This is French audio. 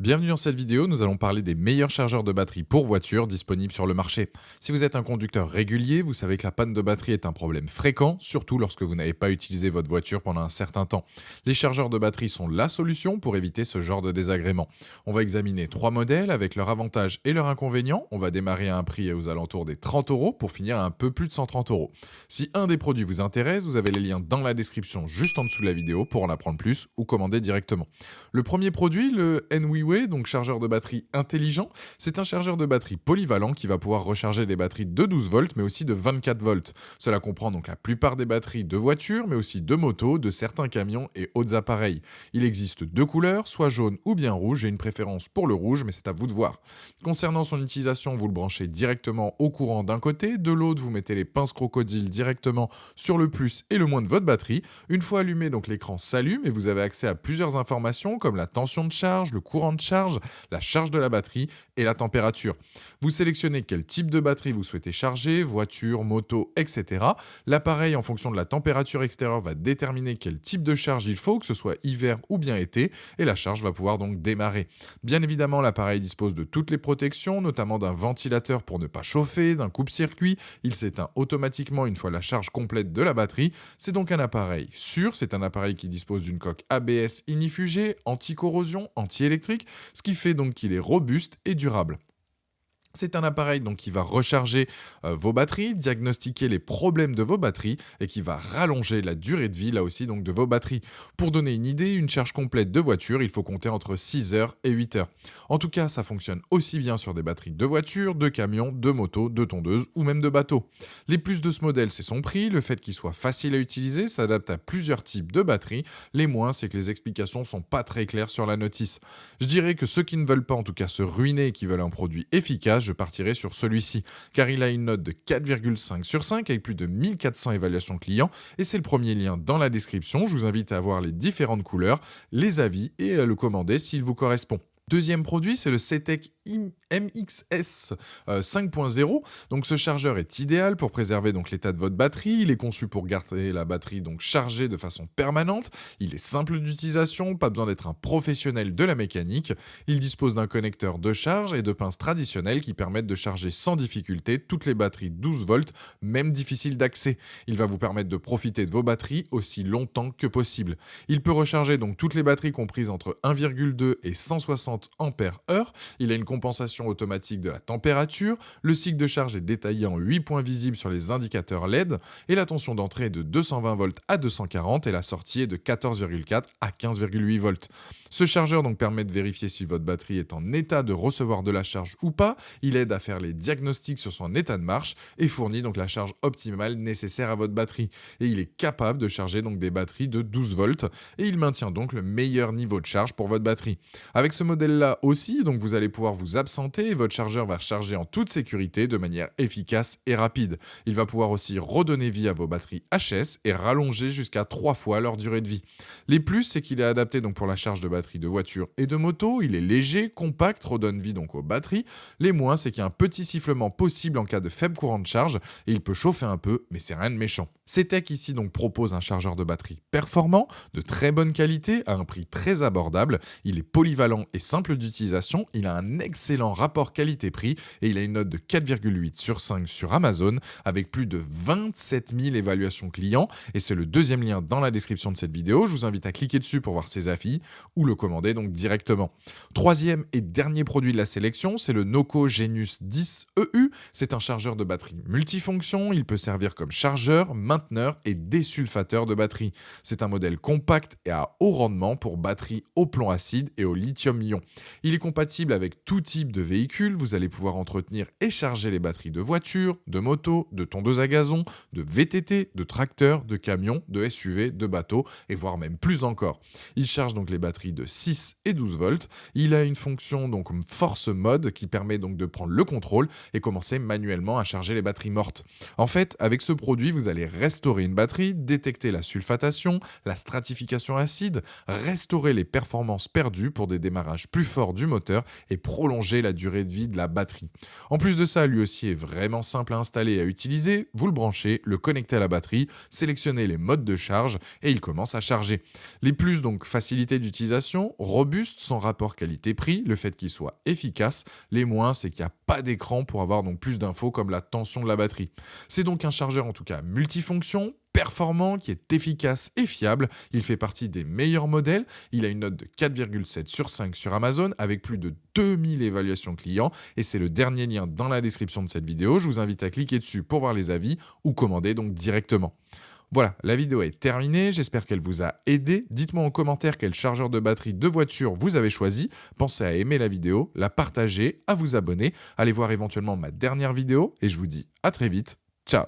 Bienvenue dans cette vidéo, nous allons parler des meilleurs chargeurs de batterie pour voiture disponibles sur le marché. Si vous êtes un conducteur régulier, vous savez que la panne de batterie est un problème fréquent, surtout lorsque vous n'avez pas utilisé votre voiture pendant un certain temps. Les chargeurs de batterie sont la solution pour éviter ce genre de désagrément. On va examiner 3 modèles avec leurs avantages et leurs inconvénients. On va démarrer à un prix aux alentours des 30 euros pour finir à un peu plus de 130 euros. Si un des produits vous intéresse, vous avez les liens dans la description juste en dessous de la vidéo pour en apprendre plus ou commander directement. Le premier produit, le Enwiway, donc chargeur de batterie intelligent, c'est un chargeur de batterie polyvalent qui va pouvoir recharger des batteries de 12 volts mais aussi de 24 volts. Cela comprend donc la plupart des batteries de voitures mais aussi de motos, de certains camions et autres appareils. Il existe deux couleurs, soit jaune ou bien rouge, j'ai une préférence pour le rouge mais c'est à vous de voir. Concernant son utilisation, vous le branchez directement au courant d'un côté, de l'autre vous mettez les pinces crocodiles directement sur le plus et le moins de votre batterie. Une fois allumé, donc l'écran s'allume et vous avez accès à plusieurs informations comme la tension de charge, le courant de charge, la charge de la batterie et la température. Vous sélectionnez quel type de batterie vous souhaitez charger, voiture, moto, etc. L'appareil, en fonction de la température extérieure, va déterminer quel type de charge il faut, que ce soit hiver ou bien été, et la charge va pouvoir donc démarrer. Bien évidemment, l'appareil dispose de toutes les protections, notamment d'un ventilateur pour ne pas chauffer, d'un coupe-circuit. Il s'éteint automatiquement une fois la charge complète de la batterie. C'est donc un appareil sûr, c'est un appareil qui dispose d'une coque ABS inifugée, anti-corrosion, anti-électrique, ce qui fait donc qu'il est robuste et durable. C'est un appareil donc qui va recharger vos batteries, diagnostiquer les problèmes de vos batteries et qui va rallonger la durée de vie là aussi donc de vos batteries. Pour donner une idée, une charge complète de voiture, il faut compter entre 6 heures et 8 heures. En tout cas, ça fonctionne aussi bien sur des batteries de voiture, de camions, de motos, de tondeuses ou même de bateaux. Les plus de ce modèle, c'est son prix, le fait qu'il soit facile à utiliser, s'adapte à plusieurs types de batteries. Les moins, c'est que les explications sont pas très claires sur la notice. Je dirais que ceux qui ne veulent pas en tout cas se ruiner et qui veulent un produit efficace, je partirai sur celui-ci, car il a une note de 4,5 sur 5 avec plus de 1400 évaluations clients, et c'est le premier lien dans la description. Je vous invite à voir les différentes couleurs, les avis et à le commander s'il vous correspond. Deuxième produit, c'est le CETEC MXS 5.0. Donc ce chargeur est idéal pour préserver donc l'état de votre batterie. Il est conçu pour garder la batterie donc chargée de façon permanente. Il est simple d'utilisation, pas besoin d'être un professionnel de la mécanique. Il dispose d'un connecteur de charge et de pinces traditionnelles qui permettent de charger sans difficulté toutes les batteries 12 volts, même difficiles d'accès. Il va vous permettre de profiter de vos batteries aussi longtemps que possible. Il peut recharger donc toutes les batteries comprises entre 1,2 et 160 ampères heure. Il a une compensation automatique de la température. Le cycle de charge est détaillé en 8 points visibles sur les indicateurs LED et la tension d'entrée est de 220 volts à 240 et la sortie est de 14,4 à 15,8 volts. Ce chargeur donc permet de vérifier si votre batterie est en état de recevoir de la charge ou pas. Il aide à faire les diagnostics sur son état de marche et fournit donc la charge optimale nécessaire à votre batterie. Et il est capable de charger donc des batteries de 12 volts et il maintient donc le meilleur niveau de charge pour votre batterie. Avec ce modèle-là aussi, donc vous allez pouvoir vous absenter et votre chargeur va charger en toute sécurité de manière efficace et rapide. Il va pouvoir aussi redonner vie à vos batteries HS et rallonger jusqu'à 3 fois leur durée de vie. Les plus, c'est qu'il est adapté donc pour la charge de batterie de voiture et de moto, il est léger, compact, redonne vie donc aux batteries. Les moins, c'est qu'il y a un petit sifflement possible en cas de faible courant de charge et il peut chauffer un peu, mais c'est rien de méchant. CETEC ici donc propose un chargeur de batterie performant, de très bonne qualité, à un prix très abordable. Il est polyvalent et simple d'utilisation, il a un excellent rapport qualité-prix et il a une note de 4,8 sur 5 sur Amazon avec plus de 27 000 évaluations clients et c'est le deuxième lien dans la description de cette vidéo. Je vous invite à cliquer dessus pour voir ses avis ou le commander donc directement. Troisième et dernier produit de la sélection, c'est le Noco Genius 10 EU. C'est un chargeur de batterie multifonction, il peut servir comme chargeur, mainteneur et désulfateur de batterie. C'est un modèle compact et à haut rendement pour batterie au plomb acide et au lithium-ion. Il est compatible avec tout type de véhicule, vous allez pouvoir entretenir et charger les batteries de voitures, de motos, de tondeuses à gazon, de VTT, de tracteurs, de camions, de SUV, de bateaux et voire même plus encore. Il charge donc les batteries de 6 et 12 volts. Il a une fonction donc force mode qui permet donc de prendre le contrôle et commencer manuellement à charger les batteries mortes. En fait, avec ce produit, vous allez restaurer une batterie, détecter la sulfatation, la stratification acide, restaurer les performances perdues pour des démarrages plus fort du moteur et prolonger la durée de vie de la batterie. En plus de ça, lui aussi est vraiment simple à installer et à utiliser. Vous le branchez, le connectez à la batterie, sélectionnez les modes de charge et il commence à charger. Les plus, donc facilité d'utilisation, robuste, son rapport qualité-prix, le fait qu'il soit efficace. Les moins, c'est qu'il n'y a pas d'écran pour avoir donc plus d'infos comme la tension de la batterie. C'est donc un chargeur en tout cas multifonction, performant, qui est efficace et fiable. Il fait partie des meilleurs modèles. Il a une note de 4,7 sur 5 sur Amazon avec plus de 2000 évaluations clients et c'est le dernier lien dans la description de cette vidéo. Je vous invite à cliquer dessus pour voir les avis ou commander donc directement. Voilà, la vidéo est terminée, j'espère qu'elle vous a aidé. Dites-moi en commentaire quel chargeur de batterie de voiture vous avez choisi. Pensez à aimer la vidéo, la partager, à vous abonner. Allez voir éventuellement ma dernière vidéo et je vous dis à très vite. Ciao.